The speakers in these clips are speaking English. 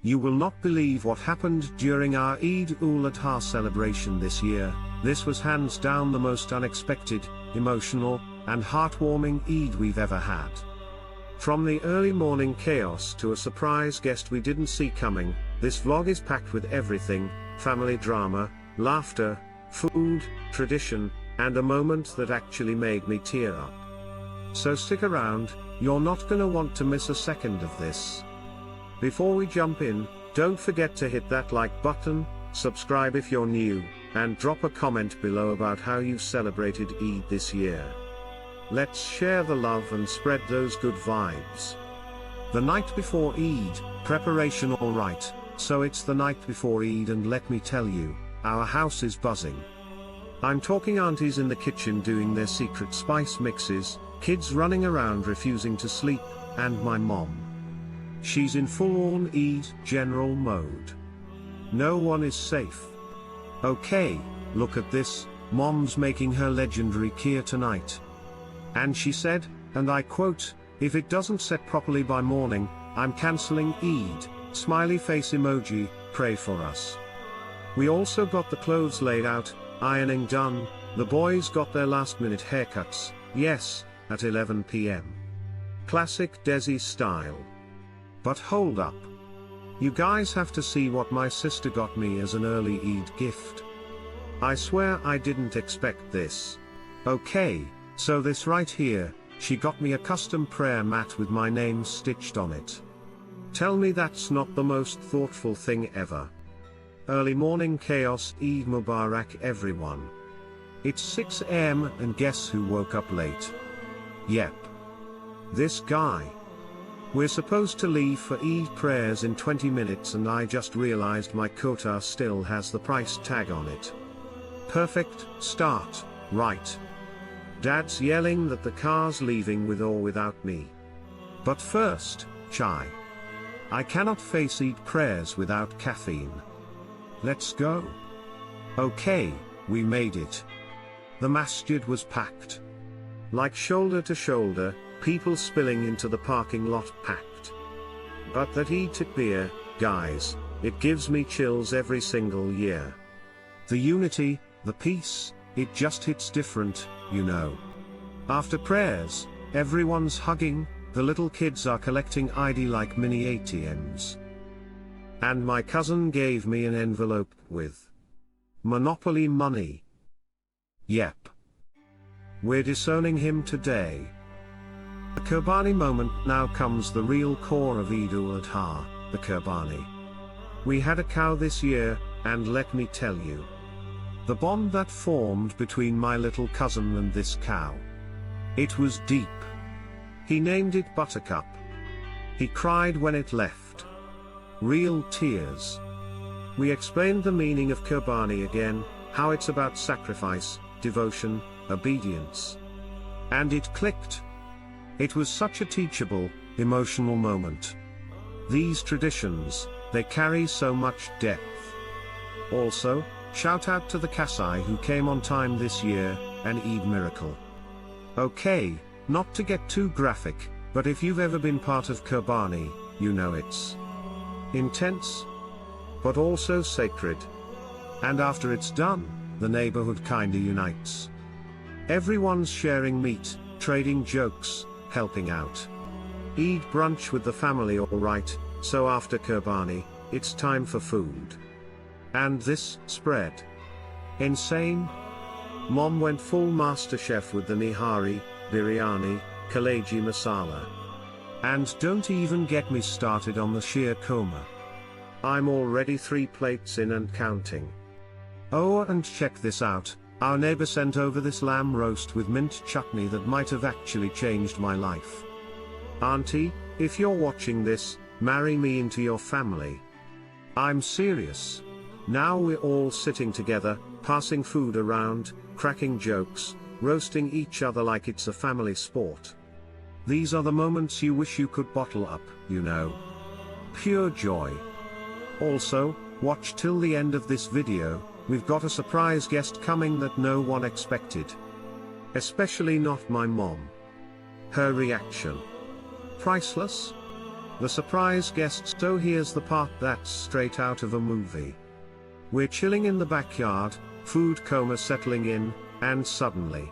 You will not believe what happened during our Eid-ul-Adha celebration this year. This was hands down the most unexpected, emotional, and heartwarming Eid we've ever had. From the early morning chaos to a surprise guest we didn't see coming, this vlog is packed with everything: family drama, laughter, food, tradition, and a moment that actually made me tear up. So stick around, you're not gonna want to miss a second of this. Before we jump in, don't forget to hit that like button, subscribe if you're new, and drop a comment below about how you celebrated Eid this year. Let's share the love and spread those good vibes. The night before Eid, preparation alright, so it's the night before Eid and let me tell you, our house is buzzing. I'm talking aunties in the kitchen doing their secret spice mixes, kids running around refusing to sleep, and my mom. She's in full-on Eid general mode. No one is safe. Okay, look at this, mom's making her legendary kheer tonight. And she said, and I quote, "If it doesn't set properly by morning, I'm cancelling Eid, smiley face emoji, pray for us." We also got the clothes laid out, ironing done, the boys got their last-minute haircuts, yes, at 11 p.m. Classic Desi style. But hold up. You guys have to see what my sister got me as an early Eid gift. I swear I didn't expect this. Okay, so this right here, she got me a custom prayer mat with my name stitched on it. Tell me that's not the most thoughtful thing ever. Early morning chaos, Eid Mubarak everyone. It's 6 a.m. and guess who woke up late? Yep. This guy. We're supposed to leave for Eid prayers in 20 minutes and I just realized my quota still has the price tag on it. Perfect start, right? Dad's yelling that the car's leaving with or without me. But first, chai. I cannot face Eid prayers without caffeine. Let's go. Okay, we made it. The masjid was packed. Like shoulder to shoulder, people spilling into the parking lot packed. But that Eid takbir, guys, it gives me chills every single year. The unity, the peace, it just hits different, you know. After prayers, everyone's hugging, the little kids are collecting ID like mini ATMs. And my cousin gave me an envelope with Monopoly money. Yep. We're disowning him today. The Qurbani moment. Now comes the real core of Eid-ul-Adha, the Qurbani. We had a cow this year, and let me tell you. The bond that formed between my little cousin and this cow. It was deep. He named it Buttercup. He cried when it left. Real tears. We explained the meaning of Qurbani again, how it's about sacrifice, devotion, obedience. And it clicked. It was such a teachable, emotional moment. These traditions, they carry so much depth. Also, shout out to the Kasai who came on time this year, an Eid miracle. Okay, not to get too graphic, but if you've ever been part of Qurbani, you know it's intense, but also sacred. And after it's done, the neighborhood kinda unites. Everyone's sharing meat, trading jokes, helping out. Eid brunch with the family alright, so after Qurbani, it's time for food. And this spread. Insane? Mom went full master chef with the nihari, biryani, kaleji masala. And don't even get me started on the sheer korma. I'm already 3 plates in and counting. Oh, and check this out, our neighbor sent over this lamb roast with mint chutney that might have actually changed my life. Auntie, if you're watching this, marry me into your family. I'm serious. Now we're all sitting together, passing food around, cracking jokes, roasting each other like it's a family sport. These are the moments you wish you could bottle up, you know. Pure joy. Also, watch till the end of this video, we've got a surprise guest coming that no one expected. Especially not my mom. Her reaction. Priceless? the surprise guests. So here's the part that's straight out of a movie. We're chilling in the backyard, food coma settling in, and suddenly,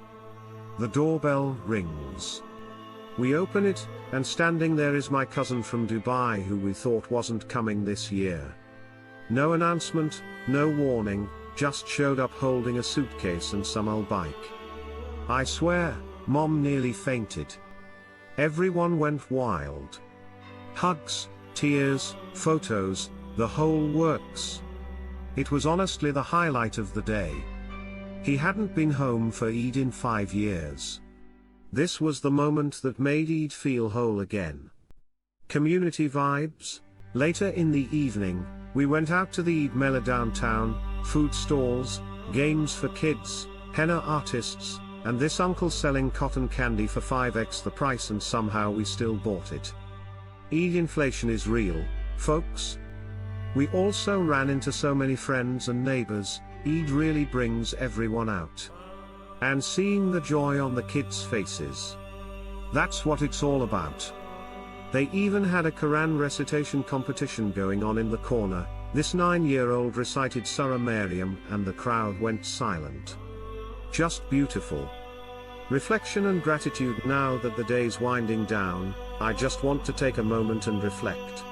the doorbell rings. We open it, and standing there is my cousin from Dubai who we thought wasn't coming this year. No announcement, no warning, just showed up holding a suitcase and some old bike. I swear, Mom nearly fainted. Everyone went wild. Hugs, tears, photos, the whole works. It was honestly the highlight of the day. He hadn't been home for Eid in 5 years. This was the moment that made Eid feel whole again. Community vibes. Later in the evening, we went out to the Eid Mela downtown, food stalls, games for kids, henna artists, and this uncle selling cotton candy for 5x the price, and somehow we still bought it. Eid inflation is real, folks. We also ran into so many friends and neighbors. Eid really brings everyone out. And seeing the joy on the kids' faces. That's what it's all about. They even had a Quran recitation competition going on in the corner. This 9-year-old recited Surah Maryam and the crowd went silent. Just beautiful. Reflection and gratitude. Now that the day's winding down, I just want to take a moment and reflect.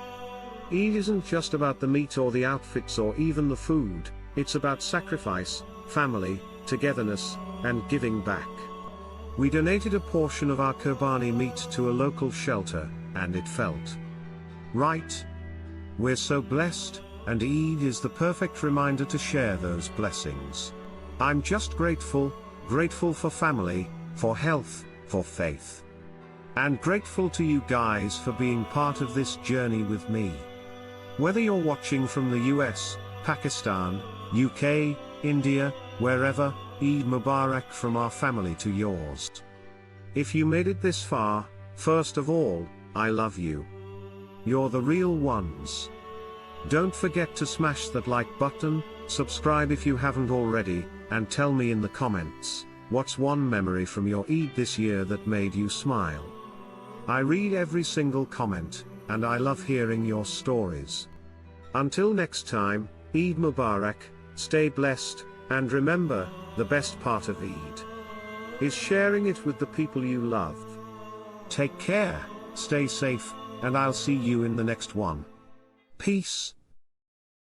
Eid isn't just about the meat or the outfits or even the food, it's about sacrifice, family, togetherness, and giving back. We donated a portion of our Qurbani meat to a local shelter, and it felt right. We're so blessed, and Eid is the perfect reminder to share those blessings. I'm just grateful for family, for health, for faith. And grateful to you guys for being part of this journey with me. Whether you're watching from the US, Pakistan, UK, India, wherever, Eid Mubarak from our family to yours. If you made it this far, first of all, I love you. You're the real ones. Don't forget to smash that like button, subscribe if you haven't already, and tell me in the comments, what's one memory from your Eid this year that made you smile? I read every single comment, and I love hearing your stories. Until next time, Eid Mubarak, stay blessed, and remember, the best part of Eid is sharing it with the people you love. Take care, stay safe, and I'll see you in the next one. Peace.